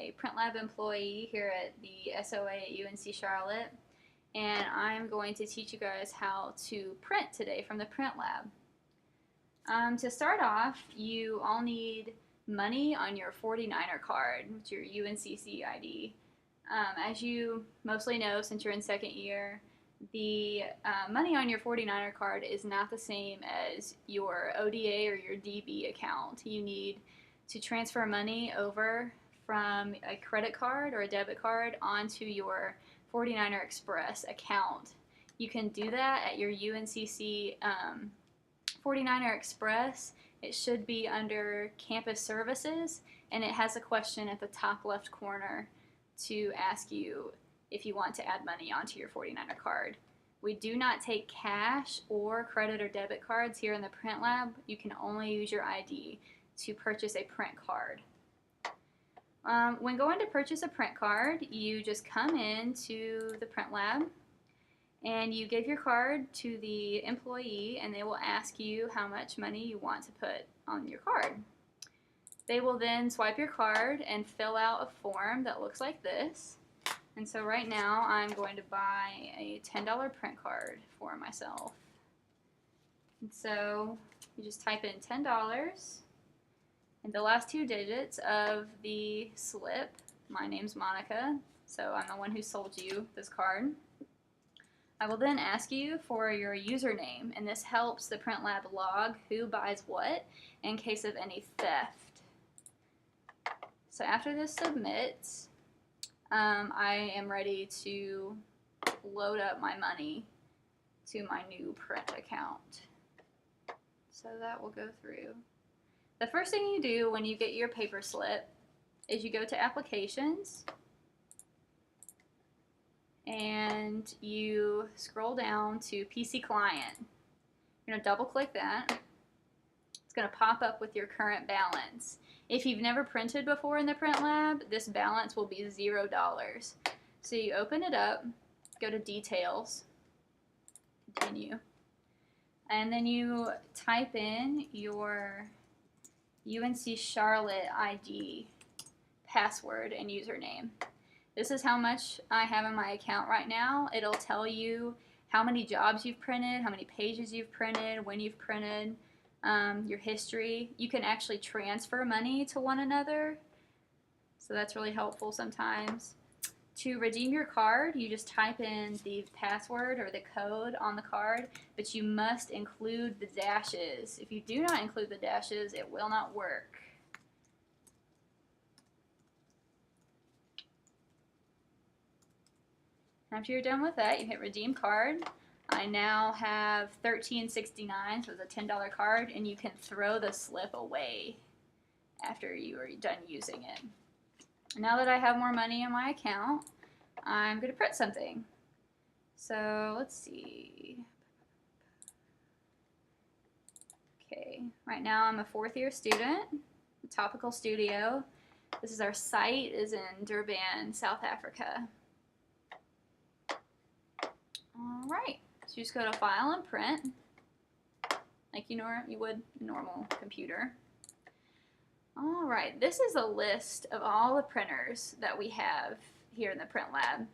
a Print Lab employee here at the SOA at UNC Charlotte, and I'm going to teach you guys how to print today from the Print Lab. To start off, you all need money on your 49er card, which is your UNCC ID. As you mostly know, since you're in second year, the money on your 49er card is not the same as your ODA or your DB account. You need to transfer money over from a credit card or a debit card onto your 49er Express account. You can do that at your UNCC 49er Express. It should be under Campus Services, and it has a question at the top left corner to ask you if you want to add money onto your 49er card. We do not take cash or credit or debit cards here in the Print Lab. You can only use your ID to purchase a print card. When going to purchase a print card, you just come into the Print Lab and you give your card to the employee, and they will ask you how much money you want to put on your card. They will then swipe your card and fill out a form that looks like this. And so right now I'm going to buy a $10 print card for myself. And so you just type in $10 and the last two digits of the slip. My name's Monica, so I'm the one who sold you this card. I will then ask you for your username, and this helps the Print Lab log who buys what in case of any theft. So after this submits, I am ready to load up my money to my new print account. So that will go through. The first thing you do when you get your paper slip is you go to Applications and you scroll down to PC Client. You're going to double click that. It's going to pop up with your current balance. If you've never printed before in the Print Lab, this balance will be $0. So you open it up, go to Details, Continue, and then you type in your UNC Charlotte ID, password, and username. This is how much I have in my account right now. It'll tell you how many jobs you've printed, how many pages you've printed, when you've printed, your history. You can actually transfer money to one another, so that's really helpful sometimes. To redeem your card, you just type in the password or the code on the card, but you must include the dashes. If you do not include the dashes, it will not work. After you're done with that, you hit Redeem Card. I now have $13.69, so it's a $10 card, and you can throw the slip away after you are done using it. Now that I have more money in my account, I'm going to print something. So let's see. Okay, right now I'm a fourth year student, Topical Studio. This is our site, is in Durban, South Africa. Alright, so you just go to File and Print, like you would a normal computer. Alright, this is a list of all the printers that we have here in the Print Lab.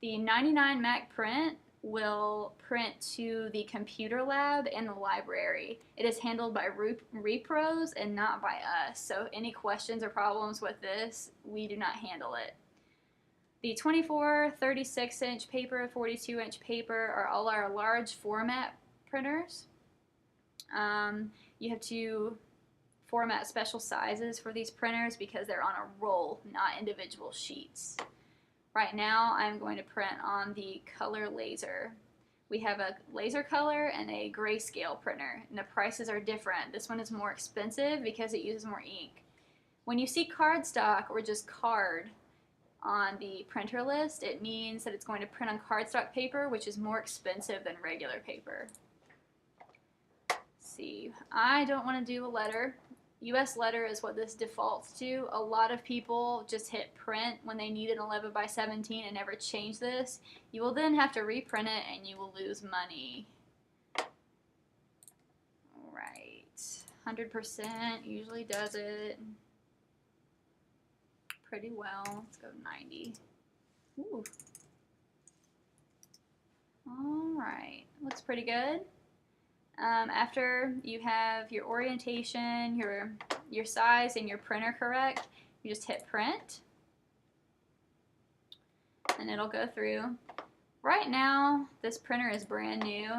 The 99 Mac Print will print to the computer lab and the library. It is handled by repros and not by us, so any questions or problems with this, we do not handle it. The 24, 36-inch paper, 42-inch paper are all our large format printers. You have to format special sizes for these printers because they're on a roll, not individual sheets. Right now I'm going to print on the color laser. We have a laser color and a grayscale printer, and the prices are different. This one is more expensive because it uses more ink. When you see cardstock or just card on the printer list, it means that it's going to print on cardstock paper, which is more expensive than regular paper. Let's see, I don't want to do a letter. US letter is what this defaults to. A lot of people just hit print when they need an 11 by 17 and never change this. You will then have to reprint it and you will lose money. Alright, 100% usually does it. pretty well. Let's go 90. Ooh. Alright, looks pretty good. After you have your orientation, your size, and your printer correct, you just hit print. And it'll go through. Right now, this printer is brand new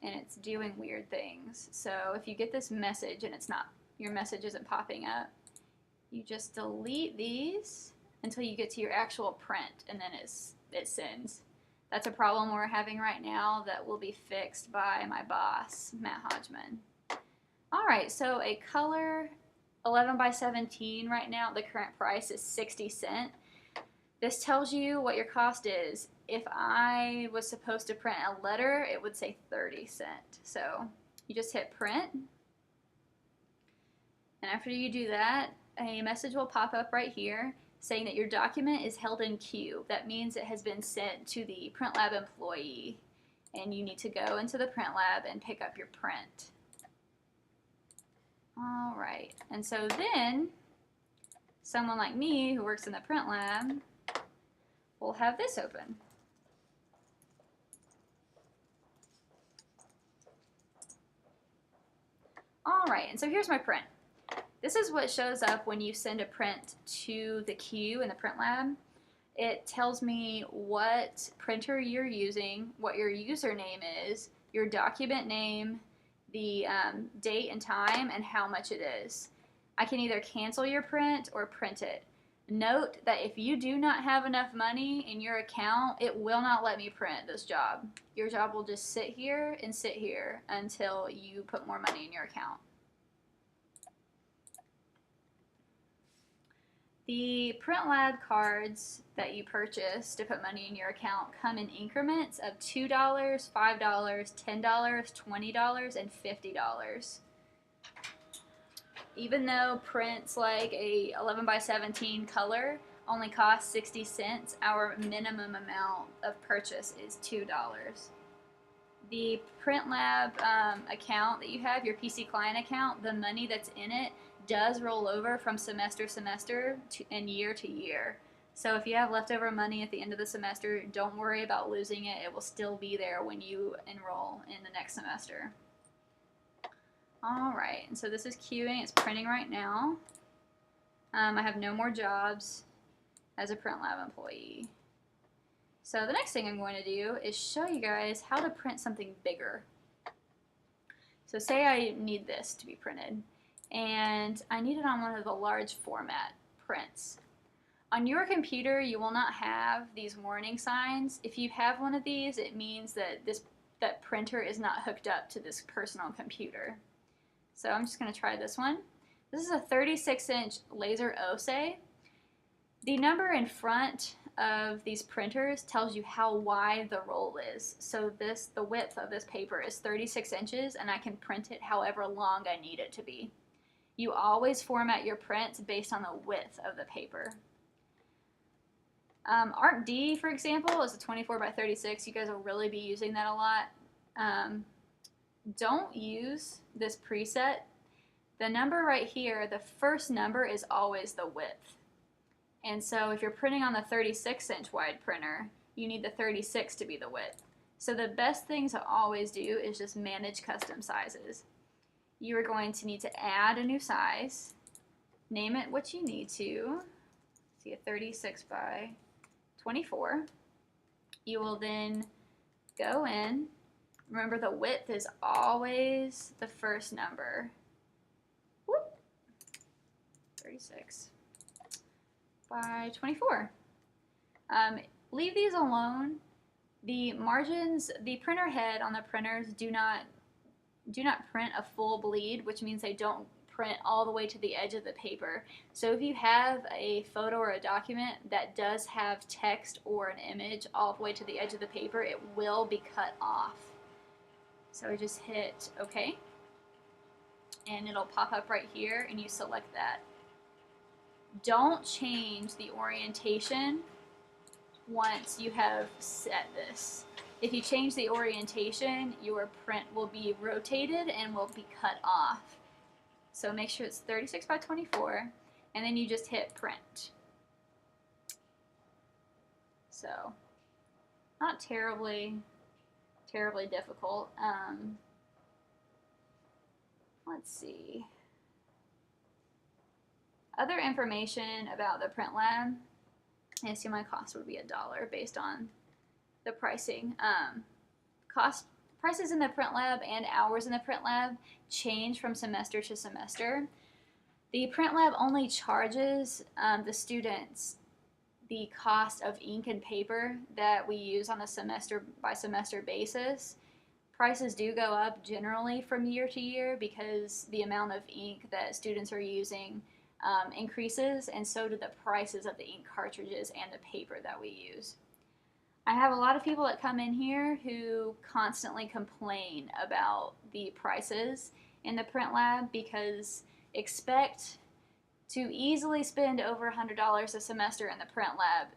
and it's doing weird things. So if you get this message and your message isn't popping up, you just delete these until you get to your actual print, and then it sends. That's a problem we're having right now that will be fixed by my boss, Matt Hodgman. Alright, so a color 11 by 17 right now, the current price is 60 cents. This tells you what your cost is. If I was supposed to print a letter, it would say 30 cents. So you just hit print. And after you do that, a message will pop up right here saying that your document is held in queue. That means it has been sent to the print lab employee, and you need to go into the print lab and pick up your print. Alright, and so then someone like me who works in the print lab will have this open. Alright, and so here's my print. This is what shows up when you send a print to the queue in the print lab. It tells me what printer you're using, what your username is, your document name, the date and time, and how much it is. I can either cancel your print or print it. Note that if you do not have enough money in your account, it will not let me print this job. Your job will just sit here and sit here until you put more money in your account. The print lab cards that you purchase to put money in your account come in increments of $2, $5, $10, $20, and $50. Even though prints like a 11 by 17 color only cost 60 cents, our minimum amount of purchase is $2. The print lab account that you have, your PC client account, the money that's in it does roll over from semester to semester and year to year. So if you have leftover money at the end of the semester, don't worry about losing it. It will still be there when you enroll in the next semester. Alright, and so this is queuing. It's printing right now. I have no more jobs as a print lab employee. So the next thing I'm going to do is show you guys how to print something bigger. So say I need this to be printed, and I need it on one of the large format prints. On your computer, you will not have these warning signs. If you have one of these, it means that that printer is not hooked up to this personal computer. So I'm just going to try this one. This is a 36-inch laser OSE. The number in front of these printers tells you how wide the roll is. So the width of this paper is 36 inches, and I can print it however long I need it to be. You always format your prints based on the width of the paper. Art D, for example, is a 24 by 36. You guys will really be using that a lot. Don't use this preset. The number right here, the first number is always the width. And so if you're printing on the 36-inch wide printer, you need the 36 to be the width. So the best thing to always do is just manage custom sizes. You are going to need to add a new size, name it what you need to. See, a 36 by 24. You will then go in. Remember, the width is always the first number. Whoop. 36 by 24. Leave these alone. The margins, the printer head on the printers do not print a full bleed, which means they don't print all the way to the edge of the paper. So if you have a photo or a document that does have text or an image all the way to the edge of the paper, it will be cut off. So I just hit OK, and it'll pop up right here, and you select that. Don't change the orientation once you have set this. If you change the orientation, your print will be rotated and will be cut off. So make sure it's 36 by 24, and then you just hit print. So not terribly difficult. Let's see. Other information about the print lab. I assume my cost would be $1 based on the pricing. Prices in the print lab and hours in the print lab change from semester to semester. The print lab only charges the students the cost of ink and paper that we use on a semester by semester basis. Prices do go up generally from year to year because the amount of ink that students are using increases, and so do the prices of the ink cartridges and the paper that we use. I have a lot of people that come in here who constantly complain about the prices in the print lab because expect to easily spend over $100 a semester in the print lab.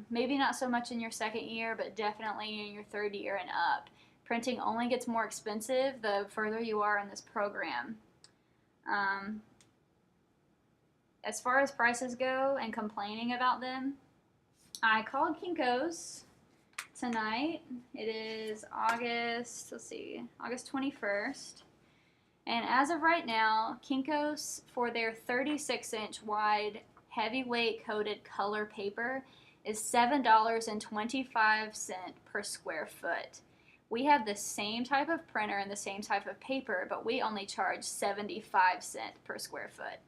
Maybe not so much in your second year, but definitely in your third year and up. Printing only gets more expensive the further you are in this program. As far as prices go and complaining about them, I called Kinko's tonight. It is August 21st. And as of right now, Kinko's, for their 36-inch wide heavyweight coated color paper, is $7.25 per square foot. We have the same type of printer and the same type of paper, but we only charge 75 cents per square foot.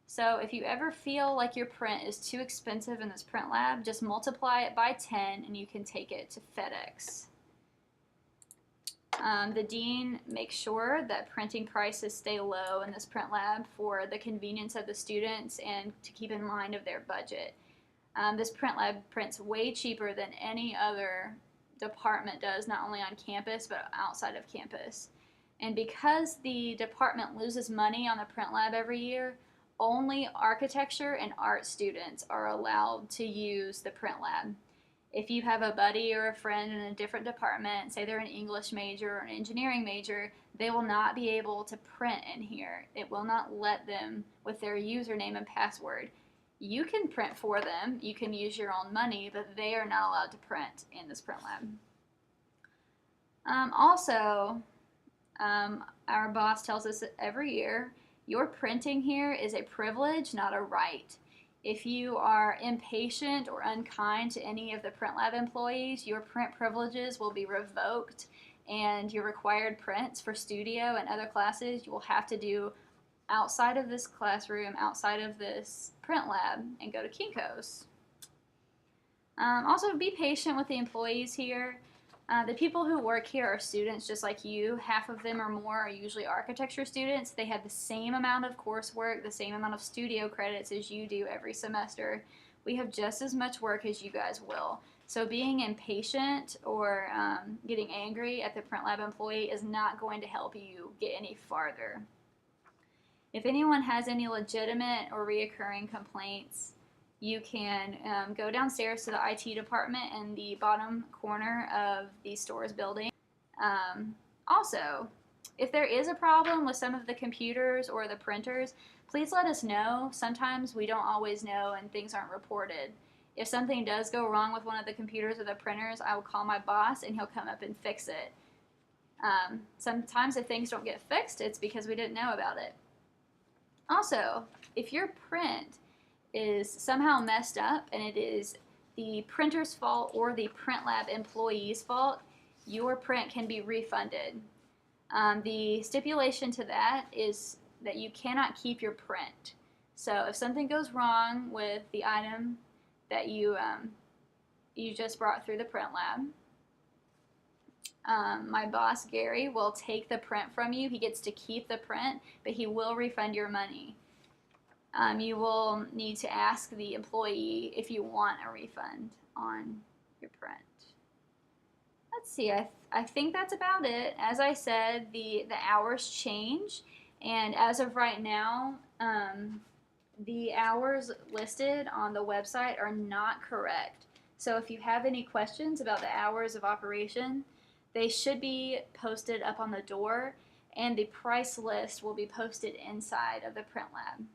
So if you ever feel like your print is too expensive in this print lab, just multiply it by 10 and you can take it to FedEx. The dean makes sure that printing prices stay low in this print lab for the convenience of the students and to keep in mind of their budget. This print lab prints way cheaper than any other department does, not only on campus but outside of campus. And because the department loses money on the print lab every year, only architecture and art students are allowed to use the print lab. If you have a buddy or a friend in a different department, say they're an English major or an engineering major, they will not be able to print in here. It will not let them with their username and password. You can print for them, you can use your own money, but they are not allowed to print in this print lab. Our boss tells us every year, your printing here is a privilege, not a right. If you are impatient or unkind to any of the print lab employees, your print privileges will be revoked, and your required prints for studio and other classes you will have to do outside of this classroom, outside of this print lab, and go to Kinko's. Also, be patient with the employees here. The people who work here are students just like you. Half of them or more are usually architecture students. They have the same amount of coursework, the same amount of studio credits as you do every semester. We have just as much work as you guys will. So being impatient or getting angry at the print lab employee is not going to help you get any farther. If anyone has any legitimate or reoccurring complaints, you can go downstairs to the IT department in the bottom corner of the stores building. Also, if there is a problem with some of the computers or the printers, please let us know. Sometimes we don't always know and things aren't reported. If something does go wrong with one of the computers or the printers, I will call my boss and he'll come up and fix it. Sometimes if things don't get fixed, it's because we didn't know about it. Also, if your print is somehow messed up and it is the printer's fault or the print lab employee's fault, your print can be refunded. The stipulation to that is that you cannot keep your print. So if something goes wrong with the item that you just brought through the print lab, my boss Gary will take the print from you. He gets to keep the print, but he will refund your money. You will need to ask the employee if you want a refund on your print. Let's see, I think that's about it. As I said, the hours change, and as of right now, the hours listed on the website are not correct. So if you have any questions about the hours of operation, they should be posted up on the door, and the price list will be posted inside of the print lab.